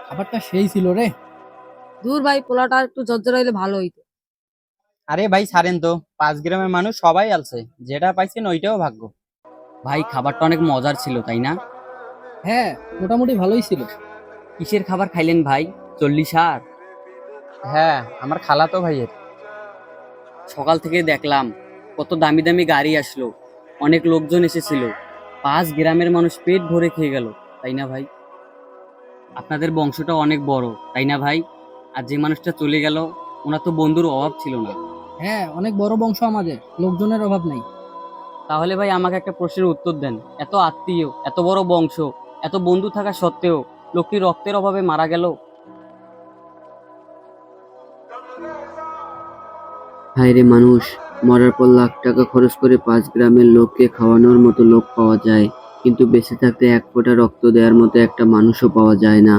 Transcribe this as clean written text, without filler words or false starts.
খাবারটা সেই ছিল রে। দূর ভাই, পোলাটা একটু ঝরঝরা হইলে ভালো হইতো। আরে ভাই ছাড়েন তো, 5 গ্রামের মানুষ সবাই আলছে, যেটা পাইছেন ওইটাও ভাগ্য। ভাই খাবারটা অনেক মজার ছিল তাই না? হ্যাঁ, মোটামুটি ভালোই ছিল। কিসের খাবার খাইলেন ভাই? 40 আর হ্যাঁ, আমার খালাতো ভাইয়ের। সকাল থেকে দেখলাম কত দামি দামি গাড়ি আসলো, অনেক লোকজন এসেছিল, 5 গ্রামের মানুষ পেট ভরে খেয়ে গেল, তাই না ভাই? আপনাদের বংশটা অনেক বড় তাই না ভাই? আর যে মানুষটা চলে গেল, ওনার তো বন্ধুর অভাব ছিল না। হ্যাঁ, অনেক বড় বংশ আমাদের, লোকজনের অভাব নাই। তাহলে ভাই আমাকে একটা প্রশ্নের উত্তর দেন, এত আত্মীয়, এত বড় বংশ, এত বন্ধু থাকা সত্ত্বেও লোকটি রক্তের অভাবে মারা গেল। হায়রে মানুষ, মরার পর লাখ টাকা খরচ করে 5 গ্রামের লোককে খাওয়ানোর মতো লোক পাওয়া যায়, কিন্তু বেঁচে থাকতে এক ফোঁটা রক্ত দেওয়ার মতো একটা মানুষও পাওয়া যায় না।